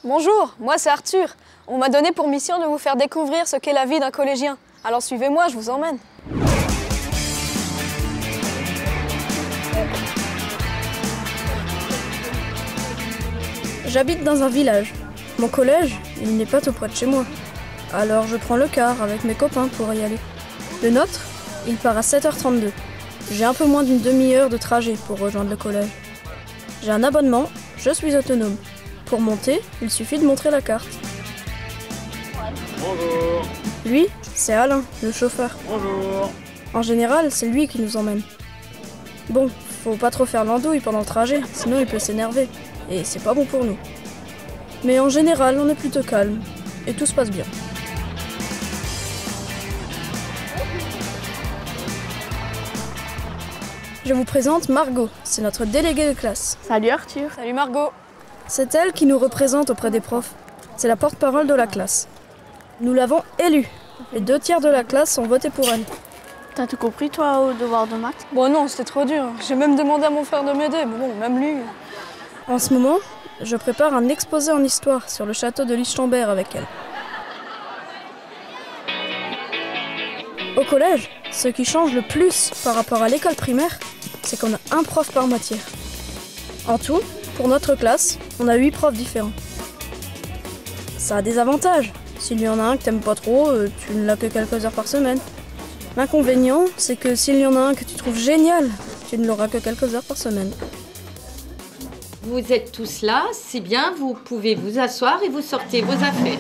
Bonjour, moi c'est Arthur. On m'a donné pour mission de vous faire découvrir ce qu'est la vie d'un collégien. Alors suivez-moi, je vous emmène. J'habite dans un village. Mon collège, il n'est pas tout près de chez moi. Alors je prends le car avec mes copains pour y aller. Le nôtre, il part à 7h32. J'ai un peu moins d'une demi-heure de trajet pour rejoindre le collège. J'ai un abonnement, je suis autonome. Pour monter, il suffit de montrer la carte. Bonjour. Lui, c'est Alain, le chauffeur. Bonjour. En général, c'est lui qui nous emmène. Bon, faut pas trop faire l'andouille pendant le trajet, sinon il peut s'énerver. Et c'est pas bon pour nous. Mais en général, on est plutôt calme. Et tout se passe bien. Je vous présente Margot, c'est notre déléguée de classe. Salut Arthur. Salut Margot. C'est elle qui nous représente auprès des profs. C'est la porte-parole de la classe. Nous l'avons élue. Les 2/3 de la classe ont voté pour elle. T'as tout compris toi au devoir de maths? Bon non, c'était trop dur. J'ai même demandé à mon frère de m'aider, mais bon, même lui... En ce moment, je prépare un exposé en histoire sur le château de Lichtenberg avec elle. Au collège, ce qui change le plus par rapport à l'école primaire, c'est qu'on a un prof par matière. En tout, pour notre classe, on a 8 profs différents. Ça a des avantages. S'il y en a un que t'aimes pas trop, tu ne l'as que quelques heures par semaine. L'inconvénient, c'est que s'il y en a un que tu trouves génial, tu ne l'auras que quelques heures par semaine. Vous êtes tous là, c'est bien, vous pouvez vous asseoir et vous sortez vos affaires.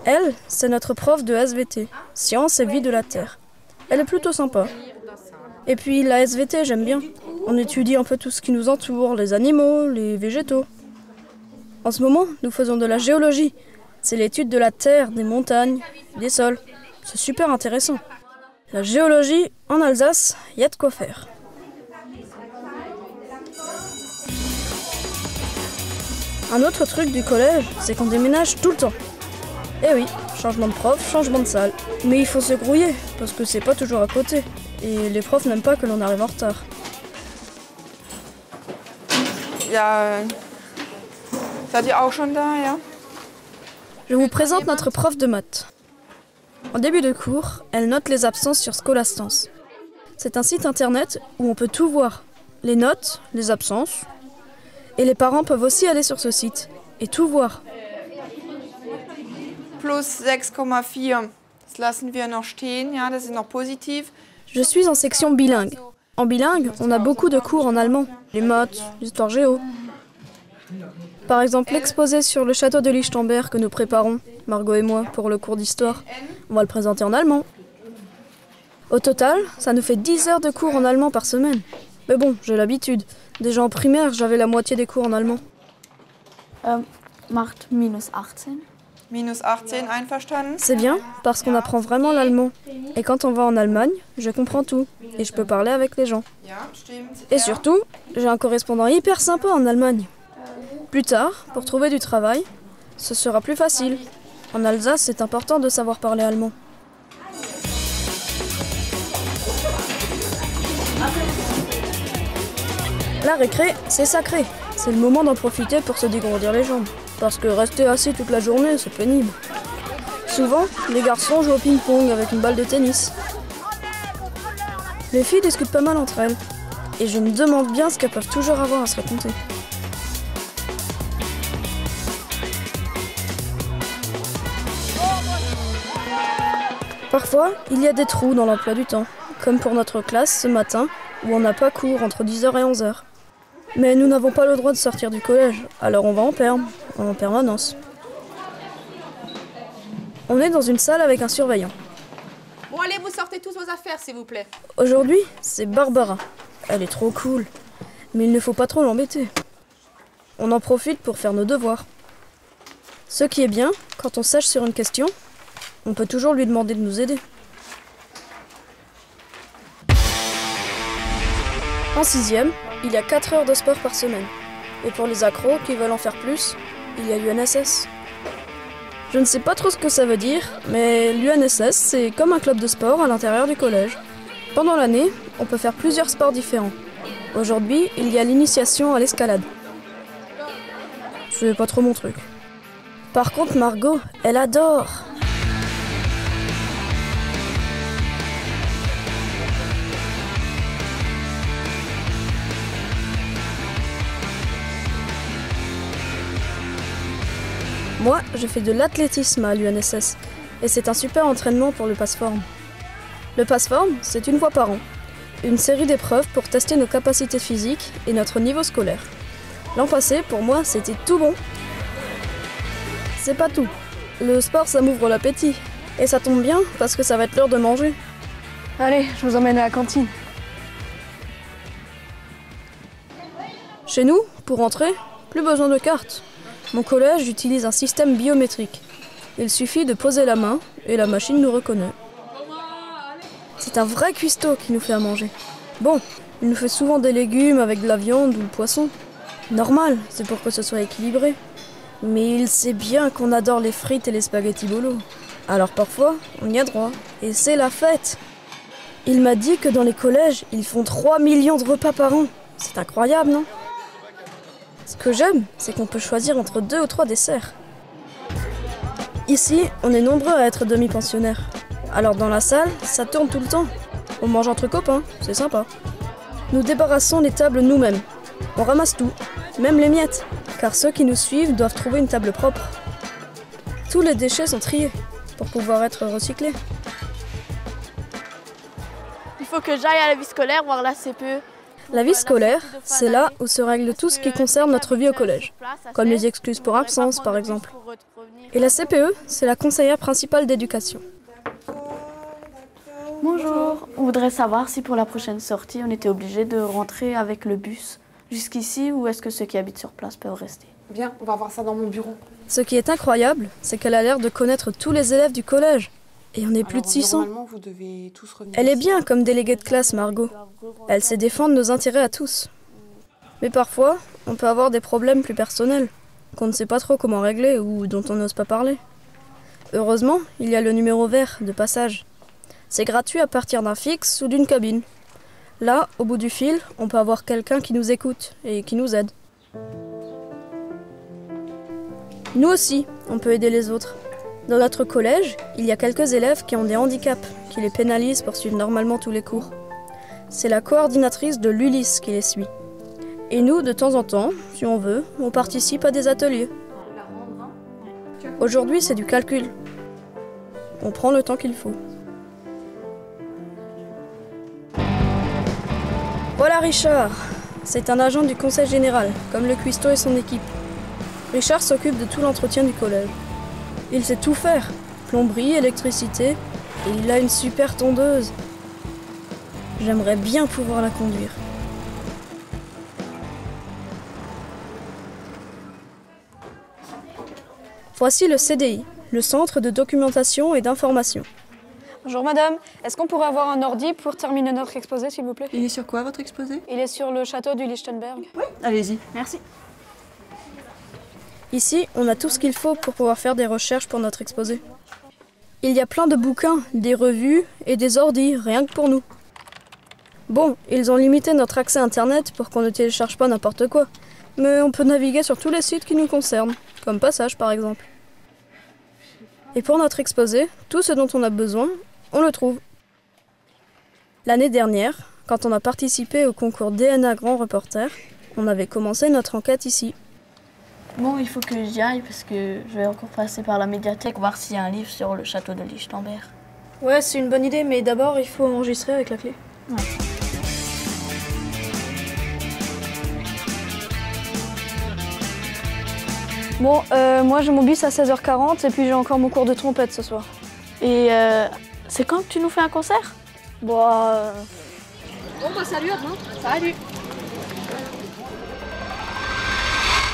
Elle, c'est notre prof de SVT, Sciences et Vie de la Terre. Elle est plutôt sympa. Et puis la SVT, j'aime bien. On étudie un peu tout ce qui nous entoure, les animaux, les végétaux. En ce moment, nous faisons de la géologie. C'est l'étude de la terre, des montagnes, des sols. C'est super intéressant. La géologie, en Alsace, il y a de quoi faire. Un autre truc du collège, c'est qu'on déménage tout le temps. Eh oui, changement de prof, changement de salle. Mais il faut se grouiller, parce que c'est pas toujours à côté. Et les profs n'aiment pas que l'on arrive en retard. Ja, seid ihr auch schon da, ja? Je vous présente notre prof de maths. En début de cours, elle note les absences sur Scholastance. C'est un site internet où on peut tout voir. Les notes, les absences. Et les parents peuvent aussi aller sur ce site et tout voir. Plus 6,4. Das lassen wir noch stehen, ja, das ist noch positiv. Je suis en section bilingue. En bilingue, on a beaucoup de cours en allemand. Les maths, l'histoire géo. Par exemple, l'exposé sur le château de Lichtenberg que nous préparons, Margot et moi, pour le cours d'histoire. On va le présenter en allemand. Au total, ça nous fait 10 heures de cours en allemand par semaine. Mais bon, j'ai l'habitude. Déjà en primaire, j'avais la moitié des cours en allemand. Macht minus 18. Minus 18, einverstanden? C'est bien, parce qu'on apprend vraiment l'allemand. Et quand on va en Allemagne, je comprends tout. Et je peux parler avec les gens. Ja, stimmt. Et surtout, j'ai un correspondant hyper sympa en Allemagne. Plus tard, pour trouver du travail, ce sera plus facile. En Alsace, c'est important de savoir parler allemand. La récré, c'est sacré. C'est le moment d'en profiter pour se dégourdir les jambes. Parce que rester assis toute la journée, c'est pénible. Souvent, les garçons jouent au ping-pong avec une balle de tennis. Les filles discutent pas mal entre elles. Et je me demande bien ce qu'elles peuvent toujours avoir à se raconter. Parfois, il y a des trous dans l'emploi du temps, comme pour notre classe ce matin, où on n'a pas cours entre 10h et 11h. Mais nous n'avons pas le droit de sortir du collège, alors on va en permanence. On est dans une salle avec un surveillant. Bon allez, vous sortez tous vos affaires s'il vous plaît. Aujourd'hui, c'est Barbara. Elle est trop cool, mais il ne faut pas trop l'embêter. On en profite pour faire nos devoirs. Ce qui est bien, quand on sèche sur une question, on peut toujours lui demander de nous aider. En 6e, il y a 4 heures de sport par semaine. Et pour les accros qui veulent en faire plus, il y a l'UNSS. Je ne sais pas trop ce que ça veut dire, mais l'UNSS, c'est comme un club de sport à l'intérieur du collège. Pendant l'année, on peut faire plusieurs sports différents. Aujourd'hui, il y a l'initiation à l'escalade. C'est pas trop mon truc. Par contre, Margot, elle adore. Moi, je fais de l'athlétisme à l'UNSS et c'est un super entraînement pour le passe-forme. Le passe-forme, c'est une fois par an. Une série d'épreuves pour tester nos capacités physiques et notre niveau scolaire. L'an passé, pour moi, c'était tout bon. C'est pas tout. Le sport, ça m'ouvre l'appétit. Et ça tombe bien parce que ça va être l'heure de manger. Allez, je vous emmène à la cantine. Chez nous, pour entrer, plus besoin de carte. Mon collège utilise un système biométrique. Il suffit de poser la main et la machine nous reconnaît. C'est un vrai cuistot qui nous fait à manger. Bon, il nous fait souvent des légumes avec de la viande ou le poisson. Normal, c'est pour que ce soit équilibré. Mais il sait bien qu'on adore les frites et les spaghettis bolo. Alors parfois, on y a droit. Et c'est la fête. Il m'a dit que dans les collèges, ils font 3 millions de repas par an. C'est incroyable, non ? Ce que j'aime, c'est qu'on peut choisir entre 2 ou 3 desserts. Ici, on est nombreux à être demi-pensionnaires. Alors dans la salle, ça tourne tout le temps. On mange entre copains, c'est sympa. Nous débarrassons les tables nous-mêmes. On ramasse tout, même les miettes, car ceux qui nous suivent doivent trouver une table propre. Tous les déchets sont triés pour pouvoir être recyclés. Il faut que j'aille à la vie scolaire voir la CPE. La vie scolaire, c'est là où se règle tout ce qui concerne notre vie au collège, comme les excuses pour absence par exemple. Et la CPE, c'est la conseillère principale d'éducation. Bonjour, on voudrait savoir si pour la prochaine sortie, on était obligé de rentrer avec le bus jusqu'ici ou est-ce que ceux qui habitent sur place peuvent rester? Viens, on va voir ça dans mon bureau. Ce qui est incroyable, c'est qu'elle a l'air de connaître tous les élèves du collège. Et on est plus de 600. Normalement, vous devez tous revenir. Elle est bien comme déléguée de classe, Margot. Elle sait défendre nos intérêts à tous. Mais parfois, on peut avoir des problèmes plus personnels, qu'on ne sait pas trop comment régler ou dont on n'ose pas parler. Heureusement, il y a le numéro vert de passage. C'est gratuit à partir d'un fixe ou d'une cabine. Là, au bout du fil, on peut avoir quelqu'un qui nous écoute et qui nous aide. Nous aussi, on peut aider les autres. Dans notre collège, il y a quelques élèves qui ont des handicaps, qui les pénalisent pour suivre normalement tous les cours. C'est la coordinatrice de l'Ulysse qui les suit. Et nous, de temps en temps, si on veut, on participe à des ateliers. Aujourd'hui, c'est du calcul. On prend le temps qu'il faut. Voilà Richard. C'est un agent du conseil général, comme le cuistot et son équipe. Richard s'occupe de tout l'entretien du collège. Il sait tout faire, plomberie, électricité, et il a une super tondeuse. J'aimerais bien pouvoir la conduire. Voici le CDI, le Centre de documentation et d'information. Bonjour madame, est-ce qu'on pourrait avoir un ordi pour terminer notre exposé s'il vous plaît? Il est sur quoi votre exposé? Il est sur le château du Lichtenberg. Oui, allez-y. Merci. Ici, on a tout ce qu'il faut pour pouvoir faire des recherches pour notre exposé. Il y a plein de bouquins, des revues et des ordis, rien que pour nous. Bon, ils ont limité notre accès Internet pour qu'on ne télécharge pas n'importe quoi. Mais on peut naviguer sur tous les sites qui nous concernent, comme Passage par exemple. Et pour notre exposé, tout ce dont on a besoin, on le trouve. L'année dernière, quand on a participé au concours DNA Grand Reporter, on avait commencé notre enquête ici. Bon, il faut que j'y aille parce que je vais encore passer par la médiathèque voir s'il y a un livre sur le château de Lichtenberg. Ouais, c'est une bonne idée, mais d'abord il faut enregistrer avec la clé. Ouais. Bon, moi j'ai mon bus à 16h40 et puis j'ai encore mon cours de trompette ce soir. Et c'est quand que tu nous fais un concert? Bon, Bon, salut, à demain. Salut.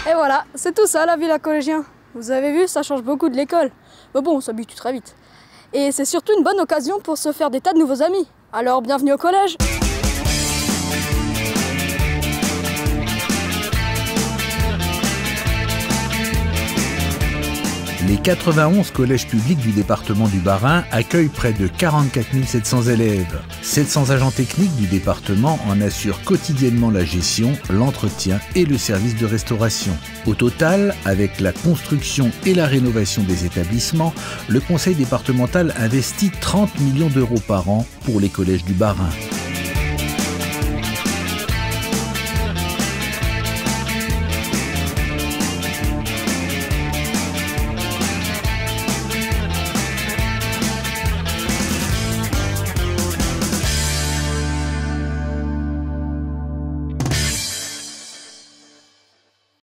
Et voilà, c'est tout ça la vie à collégien. Vous avez vu, ça change beaucoup de l'école. Mais bon, on s'habitue très vite. Et c'est surtout une bonne occasion pour se faire des tas de nouveaux amis. Alors bienvenue au collège. Les 91 collèges publics du département du Bas-Rhin accueillent près de 44 700 élèves. 700 agents techniques du département en assurent quotidiennement la gestion, l'entretien et le service de restauration. Au total, avec la construction et la rénovation des établissements, le conseil départemental investit 30 millions d'euros par an pour les collèges du Bas-Rhin.